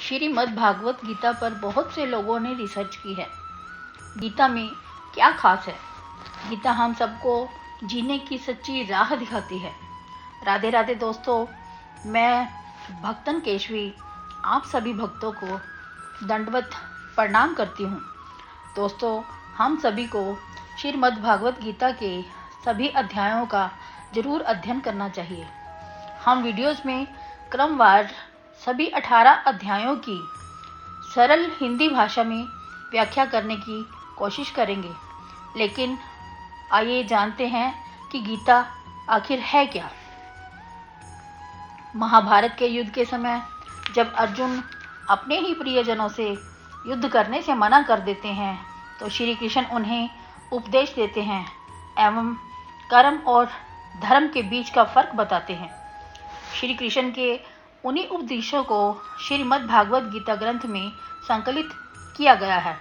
श्रीमद् भागवत गीता पर बहुत से लोगों ने रिसर्च की है। गीता में क्या खास है? गीता हम सबको जीने की सच्ची राह दिखाती है। राधे राधे दोस्तों, मैं भक्तन केशवी आप सभी भक्तों को दंडवत प्रणाम करती हूँ। दोस्तों, हम सभी को श्रीमद् भागवत गीता के सभी अध्यायों का जरूर अध्ययन करना चाहिए। हम वीडियोस में क्रमवार सभी 18 अध्यायों की सरल हिंदी भाषा में व्याख्या करने की कोशिश करेंगे। लेकिन आइए जानते हैं कि गीता आखिर है क्या। महाभारत के युद्ध के समय जब अर्जुन अपने ही प्रियजनों से युद्ध करने से मना कर देते हैं तो श्री कृष्ण उन्हें उपदेश देते हैं एवं कर्म और धर्म के बीच का फर्क बताते हैं। श्री कृष्ण के उन्हीं उपदेशों को श्रीमद् भागवत गीता ग्रंथ में संकलित किया गया है।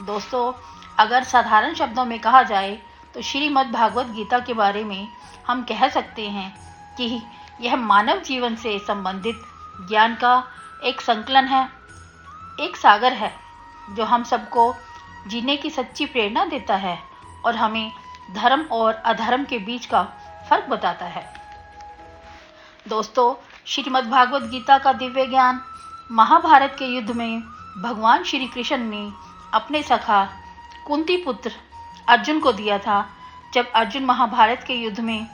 दोस्तों, अगर साधारण शब्दों में कहा जाए तो श्रीमद् भागवत गीता के बारे में हम कह सकते हैं कि यह मानव जीवन से संबंधित ज्ञान का एक संकलन है, एक सागर है जो हम सबको जीने की सच्ची प्रेरणा देता है और हमें धर्म और अधर्म के बीच का फर्क बताता है। दोस्तों, श्रीमद् भागवत गीता का दिव्य ज्ञान महाभारत के युद्ध में भगवान श्री कृष्ण ने अपने सखा कुंती पुत्र अर्जुन को दिया था, जब अर्जुन महाभारत के युद्ध में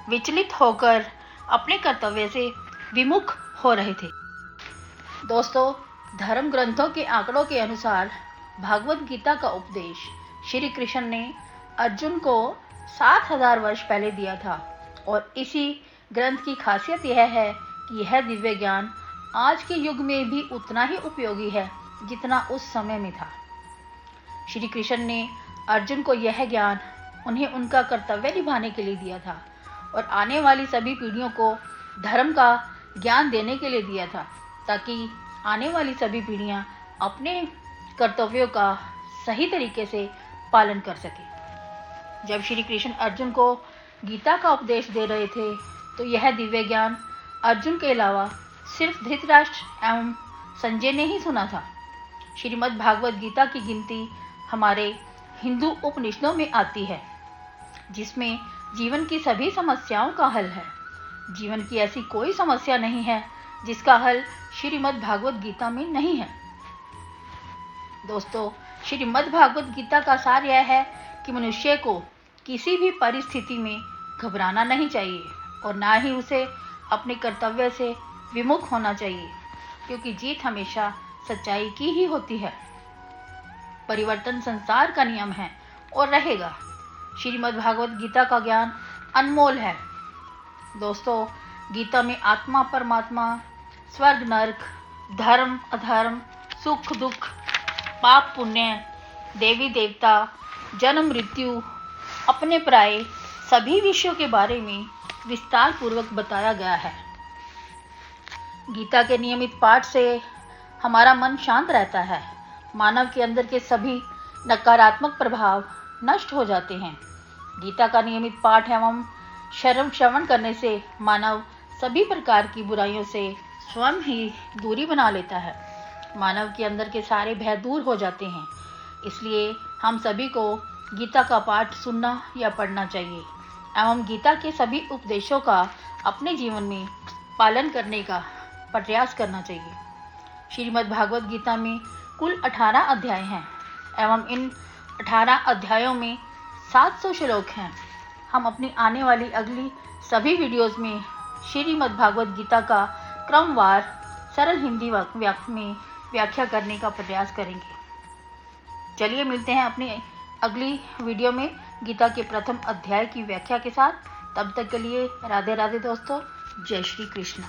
विचलित होकर अपने कर्तव्य से विमुख हो रहे थे। दोस्तों, धर्म ग्रंथों के आंकड़ों के अनुसार भागवत गीता का उपदेश श्री कृष्ण ने अर्जुन को 7000 वर्ष पहले दिया था और इसी ग्रंथ की खासियत यह है कि यह दिव्य ज्ञान आज के युग में भी उतना ही उपयोगी है जितना उस समय में था। श्री कृष्ण ने अर्जुन को यह ज्ञान उन्हें उनका कर्तव्य निभाने के लिए दिया था और आने वाली सभी पीढ़ियों को धर्म का ज्ञान देने के लिए दिया था, ताकि आने वाली सभी पीढ़ियां अपने कर्तव्यों का सही तरीके से पालन कर सके। जब श्री कृष्ण अर्जुन को गीता का उपदेश दे रहे थे तो यह दिव्य ज्ञान अर्जुन के अलावा सिर्फ धृतराष्ट्र एवं संजय ने ही सुना था। श्रीमद् भागवत गीता की गिनती हमारे हिंदू उपनिषदों में आती है, जिसमें जीवन की सभी समस्याओं का हल है। जीवन की ऐसी कोई समस्या नहीं है जिसका हल श्रीमद् भागवत गीता में नहीं है। दोस्तों, श्रीमद् भागवत गीता का सार यह है कि मनुष्य को किसी भी परिस्थिति में घबराना नहीं चाहिए और ना ही उसे अपने कर्तव्य से विमुख होना चाहिए, क्योंकि जीत हमेशा सच्चाई की ही होती है। परिवर्तन संसार का नियम है और रहेगा। श्रीमद् भागवत गीता का ज्ञान अनमोल है। दोस्तों, गीता में आत्मा परमात्मा, स्वर्ग नरक, धर्म अधर्म, सुख दुख, पाप पुण्य, देवी देवता, जन्म मृत्यु, अपने पराये सभी विषयों के बारे में विस्तार पूर्वक बताया गया है। गीता के नियमित पाठ से हमारा मन शांत रहता है। मानव के अंदर के सभी नकारात्मक प्रभाव नष्ट हो जाते हैं। गीता का नियमित पाठ एवं श्रवण करने से मानव सभी प्रकार की बुराइयों से स्वयं ही दूरी बना लेता है। मानव के अंदर के सारे भय दूर हो जाते हैं। इसलिए हम सभी को गीता का पाठ सुनना या पढ़ना चाहिए एवं गीता के सभी उपदेशों का अपने जीवन में पालन करने का प्रयास करना चाहिए। श्रीमद् भागवत गीता में कुल 18 अध्याय हैं एवं इन 18 अध्यायों में 700 श्लोक हैं। हम अपनी आने वाली अगली सभी वीडियोस में श्रीमद् भागवत गीता का क्रमवार सरल हिंदी में व्याख्या करने का प्रयास करेंगे। चलिए मिलते हैं अपनी अगली वीडियो में गीता के प्रथम अध्याय की व्याख्या के साथ। तब तक के लिए राधे राधे दोस्तों, जय श्री कृष्ण।